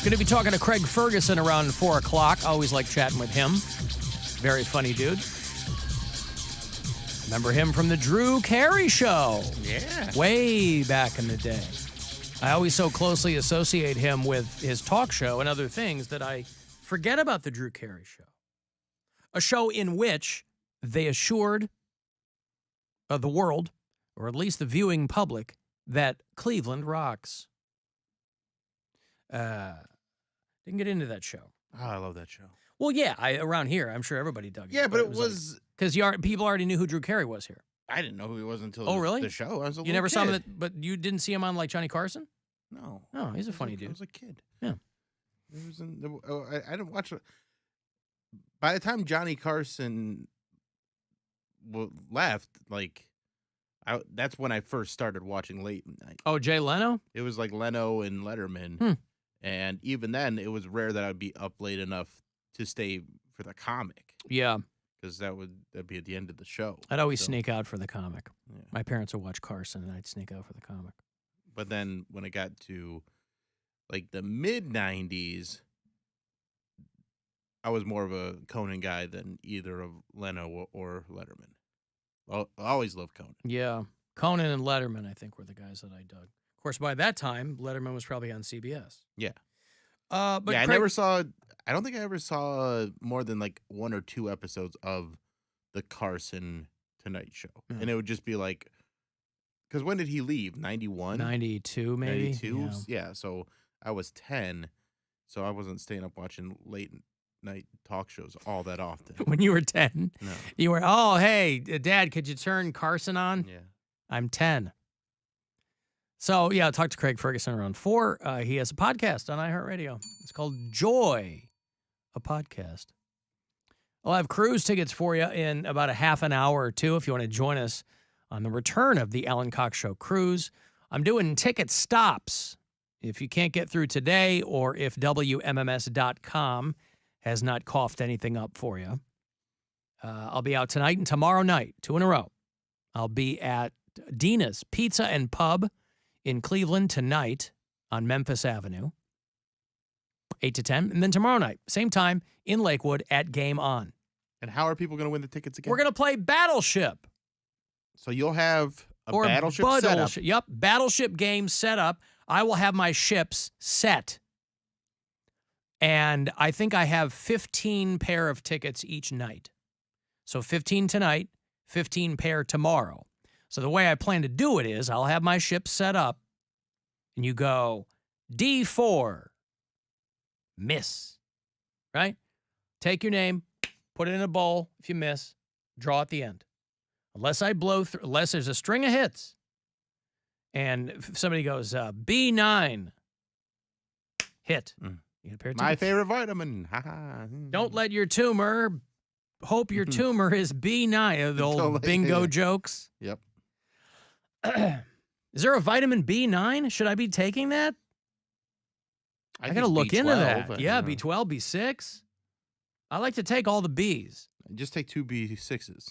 Going to be talking to Craig Ferguson around 4 o'clock. Always like chatting with him. Very funny dude. Remember him from the Drew Carey Show? Yeah. Way back in the day. I always so closely associate him with his talk show and other things that I forget about the Drew Carey Show. A show in which they assured the world, or at least the viewing public, that Cleveland rocks. Didn't get into that show. Oh, I love that show. Well, yeah, around here, I'm sure everybody dug it. Yeah, but it was... Because people already knew who Drew Carey was here. I didn't know who he was until really? the show. I was a You never saw him, but you didn't see him on, like, Johnny Carson? No. No, he's a funny dude. I was a kid. Yeah. He was I didn't watch it. By the time Johnny Carson left, like, that's when I first started watching late night. Oh, Jay Leno? It was like Leno and Letterman. And even then, it was rare that I'd be up late enough to stay for the comic. Yeah. Because that'd be at the end of the show. I'd always sneak out for the comic. Yeah. My parents would watch Carson, and I'd sneak out for the comic. But then when it got to, like, the mid-'90s, I was more of a Conan guy than either of Leno or Letterman. I always loved Conan. Yeah. Conan and Letterman, I think, were the guys that I dug. Of course, by that time, Letterman was probably on CBS. Yeah. But yeah, Craig, I don't think I ever saw more than, like, 1 or 2 episodes of the Carson Tonight Show. Yeah. And it would just be like, because when did he leave? 91? 92, maybe? 92? Yeah, so I was 10, so I wasn't staying up watching late night talk shows all that often. When you were 10? No. You were, oh, hey, Dad, could you turn Carson on? Yeah. I'm 10. So, yeah, I talked to Craig Ferguson around 4. He has a podcast on iHeartRadio. It's called Joy, a podcast. I'll have cruise tickets for you in about a half an hour or two if you want to join us on the return of the Alan Cox Show cruise. I'm doing ticket stops. If you can't get through today or if WMMS.com has not coughed anything up for you, I'll be out tonight and tomorrow night, 2 in a row. I'll be at Dina's Pizza and Pub in Cleveland tonight on Memphis Avenue, 8 to 10. And then tomorrow night, same time, in Lakewood at Game On. And how are people going to win the tickets again? We're going to play Battleship. So you'll have a or Battleship set up. Yep, Battleship game set up. I will have my ships set. And I think I have 15 pair of tickets each night. So 15 tonight, 15 pair tomorrow. So the way I plan to do it is I'll have my ship set up, and you go D4, miss, right? Take your name, put it in a bowl. If you miss, draw at the end. Unless I blow through, unless there's a string of hits, and if somebody goes B9, hit. You get a pair of My tickets. favorite vitamin. Ha ha. Don't let your tumor hope your tumor is B9. The old bingo jokes. Yep. Is there a vitamin B9? Should I be taking that? I got to look into that. Yeah, B12, B6. I like to take all the Bs. Just take 2 B6s.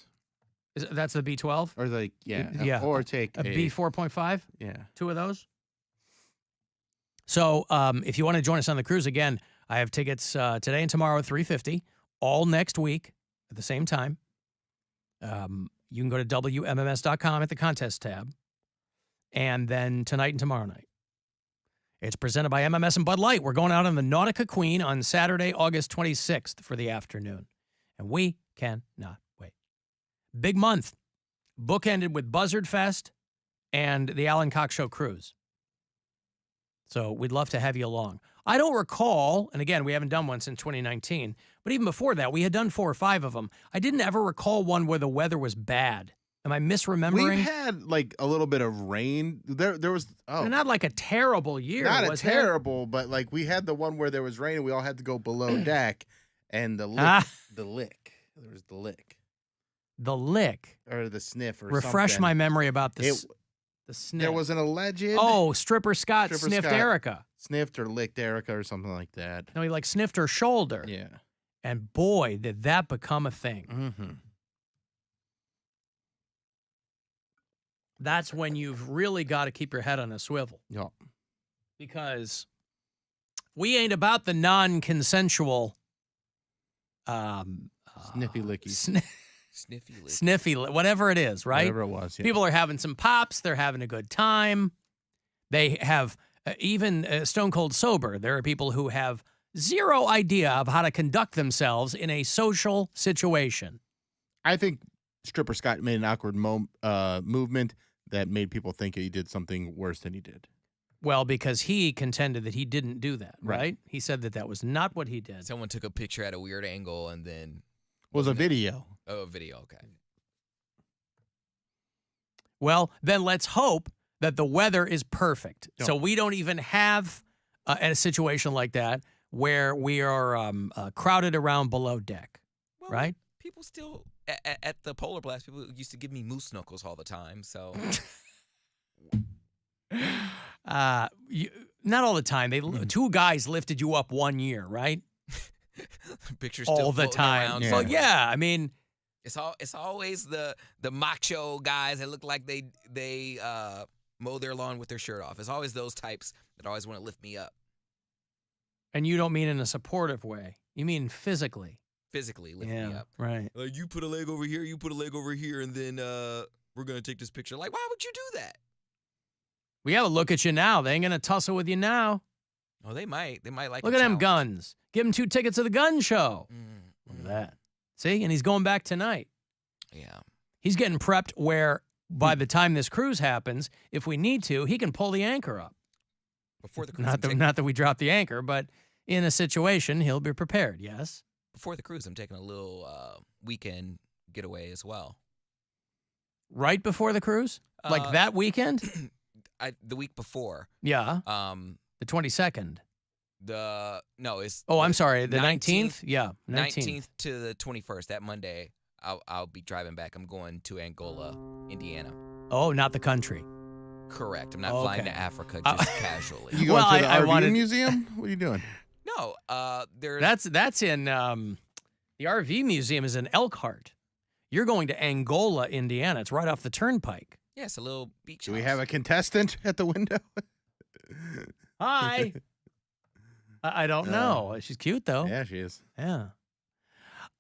That's the B12? Or like, yeah. Or take a B4.5? Yeah. 2 of those? So if you want to join us on the cruise, again, I have tickets today and tomorrow at $350, all next week at the same time. You can go to WMMS.com at the contest tab. And then tonight and tomorrow night. It's presented by MMS and Bud Light. We're going out on the Nautica Queen on Saturday, August 26th for the afternoon. And we cannot wait. Big month. Bookended with Buzzard Fest and the Alan Cox Show cruise. So we'd love to have you along. I don't recall, and again, we haven't done one since 2019, but even before that, we had done 4 or 5 of them. I didn't ever recall one where the weather was bad. Am I misremembering? We've had like a little bit of rain. There was not like a terrible year. Not was a terrible, but like we had the one where there was rain and we all had to go below deck, and the lick. There was the lick. The lick. Or the sniff or Refresh something. my memory about this. The sniff. There was an alleged. Oh, Stripper Scott sniffed Erika. Sniffed or licked Erika or something like that. No, he like sniffed her shoulder. Yeah. And boy, did that become a thing. Mm-hmm. That's when you've really got to keep your head on a swivel. Yeah. Because We ain't about the non-consensual Sniffy lickies. Sniffy lick. Sniffy, whatever it is, right? Whatever it was. Yeah. People are having some pops. They're having a good time. They have, even stone cold sober, there are people who have zero idea of how to conduct themselves in a social situation. I think Stripper Scott made an awkward movement that made people think he did something worse than he did. Well, because he contended that he didn't do that, right? Right. He said that was not what he did. Someone took a picture at a weird angle and then... It was a video. Oh, a video, okay. Well, then let's hope that the weather is perfect. No. So we don't even have a situation like that where we are crowded around below deck, Well, right? People still... At the Polar Blast, people used to give me moose knuckles all the time, so... Not all the time. Two guys lifted you up one year, right? Pictures still All the floating time. around Yeah. Well, somewhere. yeah. I mean, It's always the macho guys that look like they mow their lawn with their shirt off. It's always those types that always want to lift me up. and you don't mean in a supportive way. You mean physically. Physically lift me up. Right. Like, you put a leg over here, you put a leg over here, and then we're going to take this picture. Like, why would you do that? We have a look at you now. They ain't going to tussle with you now. Oh, they might. They might like Look a at them challenge. guns. Give him 2 tickets to the gun show. Look at Mm. that. See? And he's going back tonight. Yeah. He's getting prepped where by the time this cruise happens, if we need to, he can pull the anchor up. Before the cruise, Not that we drop the anchor, but in a situation, he'll be prepared, yes? before the cruise, I'm taking a little weekend getaway as well. Right before the cruise? Like that weekend? The week before. Yeah. The The 22nd. It's Oh, I'm the sorry. The 19th? Yeah. 19th to the 21st. That Monday, I'll be driving back. I'm going to Angola, Indiana. Oh, not the country. Correct. I'm not Okay. flying to Africa just casually. You going Well, to the I RV wanted- museum? What are you doing? No, there's That's in the RV museum is in Elkhart. You're going to Angola, Indiana. It's right off the turnpike. it's a little beach. Do we house. have a contestant at the window? Hi. I don't know. She's cute though. Yeah, she is. Yeah.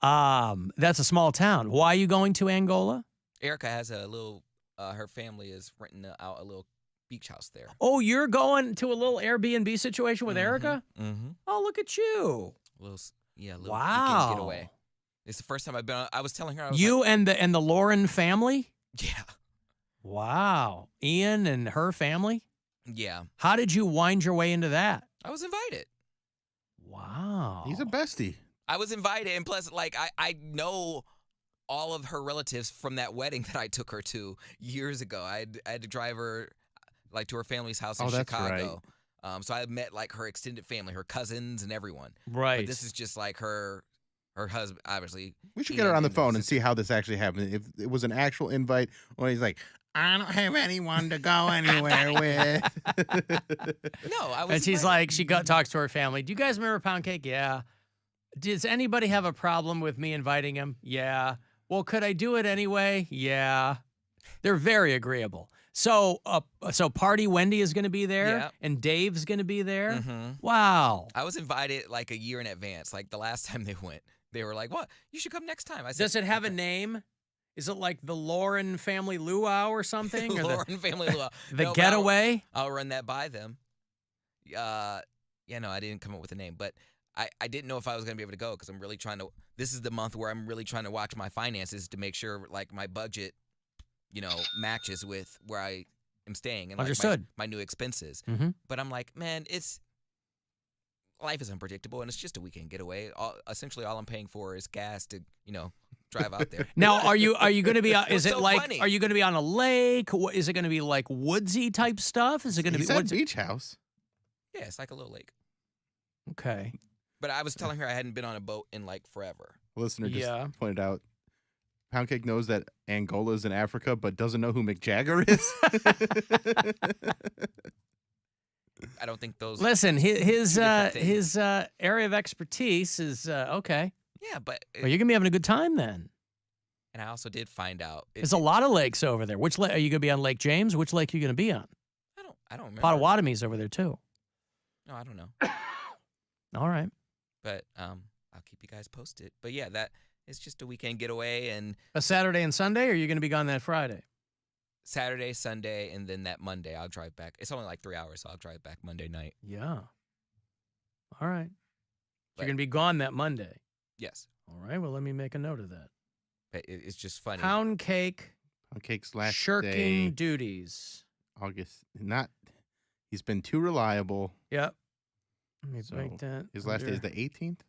That's a small town. Why are you going to Angola? Erika has a little. Her family is renting out a little beach house there. Oh, you're going to a little Airbnb situation with Erika? Mm-hmm. Oh, look at you. Little weekend Wow. getaway. It's the first time I've been on. I was telling her. I was You like, and the Lauren family? yeah. Wow. Ian and her family? Yeah. How did you wind your way into that? I was invited. Wow. He's a bestie. I was invited, and plus, like, I know all of her relatives from that wedding that I took her to years ago. I had to drive her, like, to her family's house in Oh, that's Chicago. So I met, like, her extended family, her cousins and everyone. right. But this is just, like, her husband, obviously. We should Ian get her on the and phone and sister. see how this actually happened. If it was an actual invite, or he's like, I don't have anyone to go anywhere with. No, I was And she's invited. like, she talks to her family. Do you guys remember Poundcake? Yeah. Does anybody have a problem with me inviting him? Yeah. Well, could I do it anyway? Yeah. They're very agreeable. So, Party Wendy is going to be there, Yeah. and Dave's going to be there. Mhm. Wow. I was invited, like, a year in advance. Like, the last time they went, they were like, what? You should come next time. I said, Does it have a name? Is it like the Lauren family luau or something? Or Lauren family luau. the No, but getaway? I'll run that by them. No, I didn't come up with a name, but I didn't know if I was going to be able to go because I'm really trying to. This is the month where I'm really trying to watch my finances to make sure, like, my budget, matches with where I am staying and like, Understood. my new expenses. Mm-hmm. But I'm like, man, life is unpredictable, and it's just a weekend getaway. Essentially, all I'm paying for is gas to, drive out there. Now, are you going to be? Is What's it so like? funny? Are you going to be on a lake? Is it going to be like woodsy type stuff? Is it going to He be? said what's it- beach house. Yeah, it's like a little lake. Okay. But I was telling her I hadn't been on a boat in like forever. A listener just Yeah. pointed out, Poundcake knows that Angola is in Africa, but doesn't know who Mick Jagger is. I don't think those. Listen, his Two different things. his area of expertise is okay. Yeah, but Well, you're gonna be having a good time then. and I also did find out. There's a lot of lakes over there. Which lake are you gonna be on? Lake James? Which lake are you gonna be on? I don't remember. Potawatomi's over there too. No, I don't know. All right. But I'll keep you guys posted. But yeah, that it's just a weekend getaway, and A Saturday and Sunday, or are you going to be gone that Friday? Saturday, Sunday, and then that Monday I'll drive back. It's only like 3 hours, so I'll drive back Monday night. Yeah. All right. But- You're going to be gone that Monday. Yes. All right. Well, let me make a note of that. But it's just funny. Poundcake's last shirking day, duties. August. He's been too reliable. Yep. Let me So, break that. His last day is the 18th?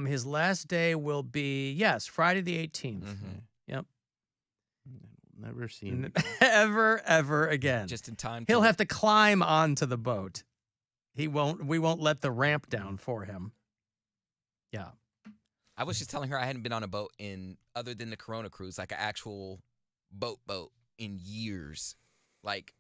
His last day will be, yes, Friday the 18th. Mhm. Yep. Never seen Ever again. Just in time. He'll have to climb onto the boat. We won't let the ramp down for him. Yeah. I was just telling her I hadn't been on a boat other than the Corona cruise, like an actual boat in years. Like,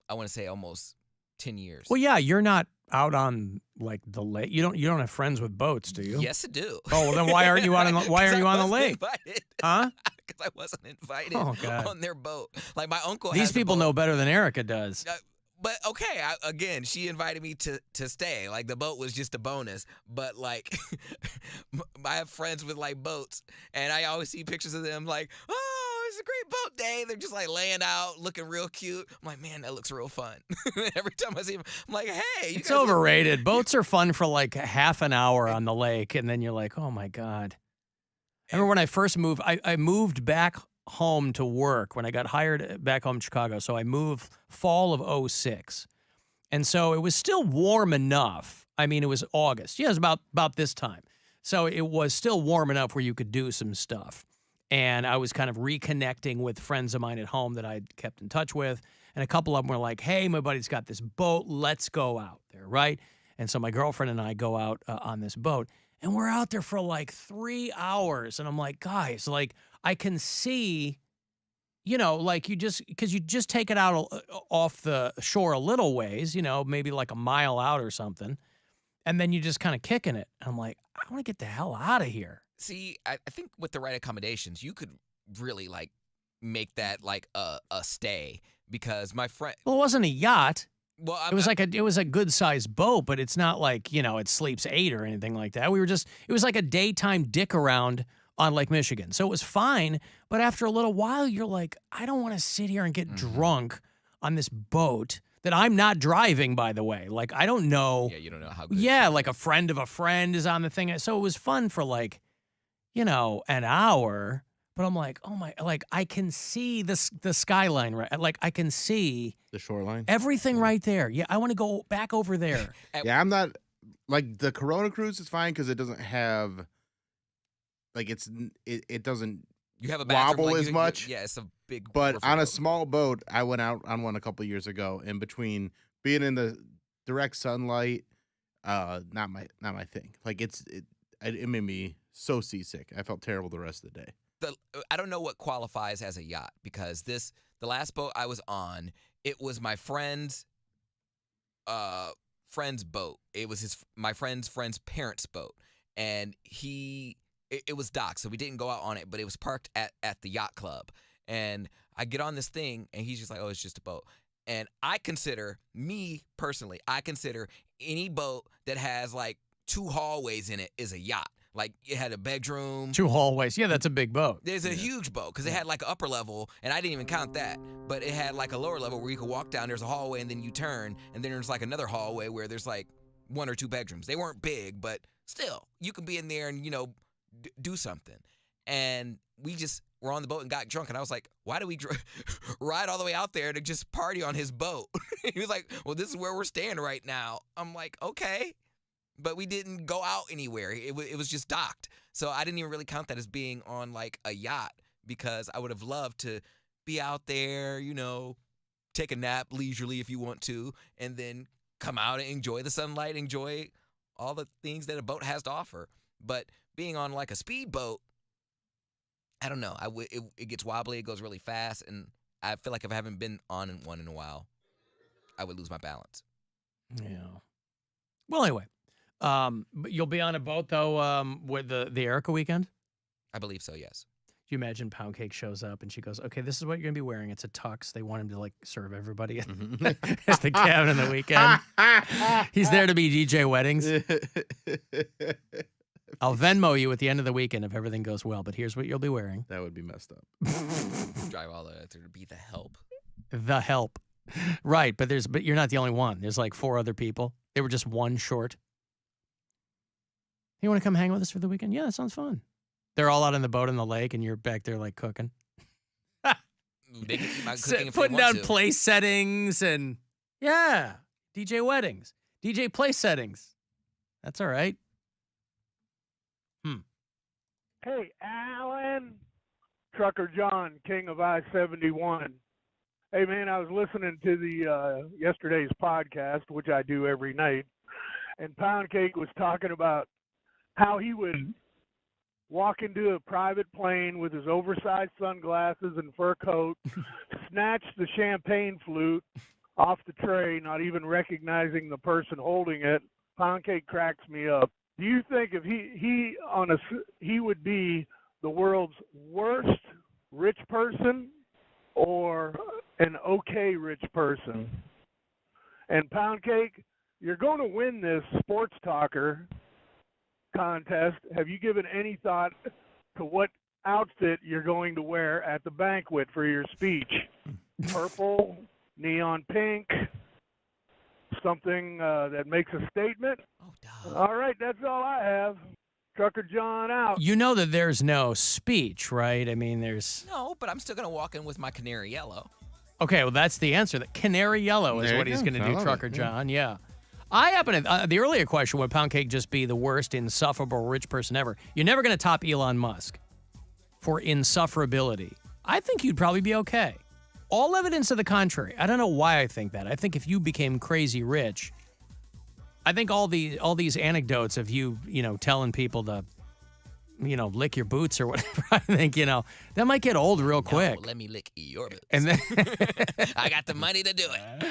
I want to say almost 10 years. Well, yeah, you're not out on like the lake. You don't have friends with boats, do you? Yes, I do. Oh, well, then why aren't you on the lake? Invited. Huh? Because I wasn't invited Oh, God. on their boat. Like, my uncle These has a people boat. know better than Erika does. But okay, again, she invited me to stay. Like, the boat was just a bonus. But like, I have friends with like boats, and I always see pictures of them like, oh, it's a great boat day. They're just like laying out, looking real cute. I'm like, man, that looks real fun. Every time I see them, I'm like, hey, you It's guys look- overrated. Boats are fun for like half an hour on the lake, and then you're like, oh my God. I remember when I first moved, I moved back home to work when I got hired back home in Chicago. So I moved fall of 06. And so it was still warm enough. I mean, it was August. Yeah, it was about this time. So it was still warm enough where you could do some stuff. And I was kind of reconnecting with friends of mine at home that I'd kept in touch with. And a couple of them were like, hey, my buddy's got this boat. Let's go out there, right? And so my girlfriend and I go out on this boat. And we're out there for like 3 hours. And I'm like, guys, like, I can see, like you just take it out off the shore a little ways, maybe like a mile out or something. And then you just kind of kicking it. And I'm like, I want to get the hell out of here. See, I think with the right accommodations, you could really like make that like a stay, because my friend. Well, it wasn't a yacht. Well, It was a good sized boat, but it's not like, it sleeps 8 or anything like that. It was like a daytime dick around on Lake Michigan. So it was fine. But after a little while, you're like, I don't want to sit here and get drunk on this boat that I'm not driving, by the way. Like, I don't know. Yeah, you don't know how good. Yeah, like a friend of a friend is on the thing. So it was fun for like, an hour. But I'm like, oh my, like I can see the skyline, right? Like I can see the shoreline. everything right there. Yeah, I want to go back over there. Yeah, I'm not like the Corona cruise is fine because it doesn't have like it doesn't You have a bathroom, wobble like, as much. Yeah, it's a big. But river on a boat. small boat, I went out on one a couple of years ago, and between being in the direct sunlight, not my thing. Like it made me so seasick. I felt terrible the rest of the day. I don't know what qualifies as a yacht, because the last boat I was on, it was my friend's boat. It was my friend's parents' boat, and it was docked, so we didn't go out on it, but it was parked at the yacht club. And I get on this thing, and he's just like, oh, it's just a boat. And me personally, I consider any boat that has like 2 hallways in it is a yacht. Like, it had a bedroom. 2 hallways. Yeah, that's a big boat. There's a huge boat, because it had like an upper level, and I didn't even count that. But it had like a lower level where you could walk down. There's a hallway, and then you turn, and then there's like another hallway where there's like 1 or 2 bedrooms. They weren't big, but still, you could be in there and, do something. And we just were on the boat and got drunk, and I was like, why do we ride all the way out there to just party on his boat? He was like, well, this is where we're staying right now. I'm like, okay. But we didn't go out anywhere. It was just docked. So I didn't even really count that as being on like a yacht, because I would have loved to be out there, take a nap leisurely if you want to, and then come out and enjoy the sunlight, enjoy all the things that a boat has to offer. But being on like a speedboat, I don't know. It gets wobbly. It goes really fast, and I feel like if I haven't been on one in a while, I would lose my balance. Yeah. Well, anyway. But you'll be on a boat though with the Erika weekend? I believe so, yes. you imagine Poundcake shows up and she goes, okay, this is what you're going to be wearing. It's a tux. They want him to like serve everybody at the cabin in the weekend. He's there to be DJ weddings. I'll Venmo you at the end of the weekend if everything goes well, but here's what you'll be wearing. That would be messed up. Drive all the way there to be the help. The help. Right, but you're not the only one. There's like 4 other people. They were just one short. You want to come hang with us for the weekend? Yeah, that sounds fun. They're all out on the boat in the lake, and you're back there like cooking. Putting down place settings and, yeah, DJ weddings, DJ place settings. That's all right. Hey, Alan. Trucker John, king of I-71. Hey, man, I was listening to the yesterday's podcast, which I do every night, and Poundcake was talking about how he would walk into a private plane with his oversized sunglasses and fur coat, snatch the champagne flute off the tray, not even recognizing the person holding it. Poundcake cracks me up. Do you think if he would be the world's worst rich person or an okay rich person? And Poundcake, you're going to win this sports talker contest. Have you given any thought to what outfit you're going to wear at the banquet for your speech? Purple, neon pink, something that makes a statement? Oh, duh. All right, that's all I have. Trucker John out. You know that there's no speech, right? I mean, there's... No, but I'm still going to walk in with my canary yellow. Okay, well, that's the answer. That canary yellow is There what you he's go. going to I do, love Trucker it, John. Yeah. I happen to... the earlier question, would Poundcake just be the worst insufferable rich person ever? You're never going to top Elon Musk for insufferability. I think you'd probably be okay. All evidence to the contrary. I don't know why I think that. I think if you became crazy rich, I think all these anecdotes of you telling people to, lick your boots or whatever, I think, that might get old real quick. No, let me lick your boots. And then I got the money to do it.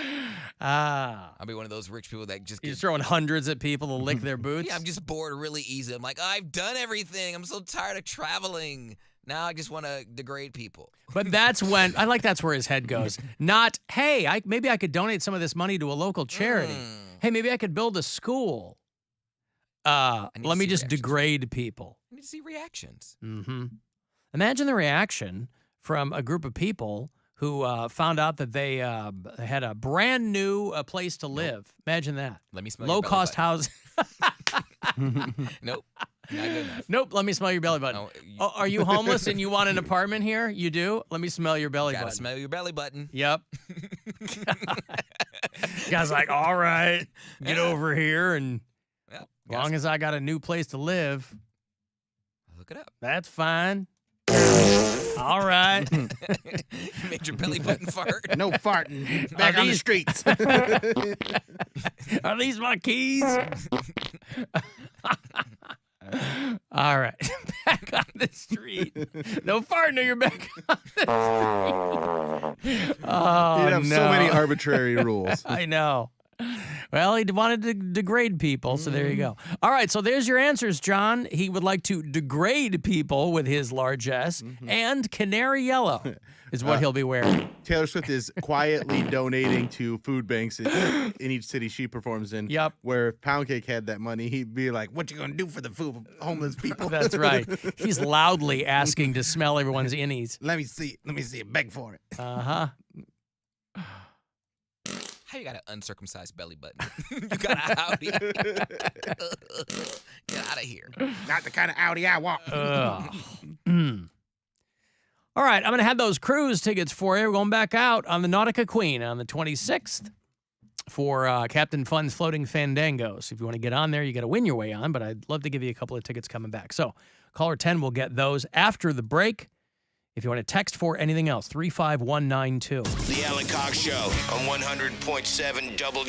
I'll be one of those rich people that just you're throwing hundreds at people to lick their boots. Yeah, I'm just bored really easy. I'm like, I've done everything. I'm so tired of traveling. Now I just want to degrade people. But that's where his head goes. Not, hey, maybe I could donate some of this money to a local charity. Hey, maybe I could build a school. Let me just degrade people. I need to see reactions. Mm-hmm. Imagine the reaction from a group of people who found out that they had a brand new place to live. Imagine that. Let me smell low-cost housing. Nope. Not good enough. Nope, let me smell your belly button. No, are you homeless and you want an apartment here? You do? Let me smell your belly button. Gotta smell your belly button. Yep. Guy's like, all right, get over here, and Well, as long as I got a new place to live, hook it up. that's fine. All right. You made your belly button fart. No farting. Back on the streets. Are these my keys? All right. Back on the street. No farting or you're back on the street. Oh, You'd have so many arbitrary rules. I know. Well, he wanted to degrade people, so there you go. All right, so there's your answers, John. He would like to degrade people with his largesse, and canary yellow is what he'll be wearing. Taylor Swift is quietly donating to food banks in each city she performs in. Yep. Where if Poundcake had that money, he'd be like, what you gonna do for the food homeless people? That's right. He's loudly asking to smell everyone's innies. Let me see it. Beg for it. Uh-huh. How you got an uncircumcised belly button? You got a howdy. Get out of here. Not the kind of Audi I want. All right, I'm going to have those cruise tickets for you. We're going back out on the Nautica Queen on the 26th for Captain Fun's Floating Fandango. So if you want to get on there, you got to win your way on, but I'd love to give you a couple of tickets coming back. So caller 10 will get those after the break. If you want to text for anything else, 35192. The Alan Cox Show on 100.7 W.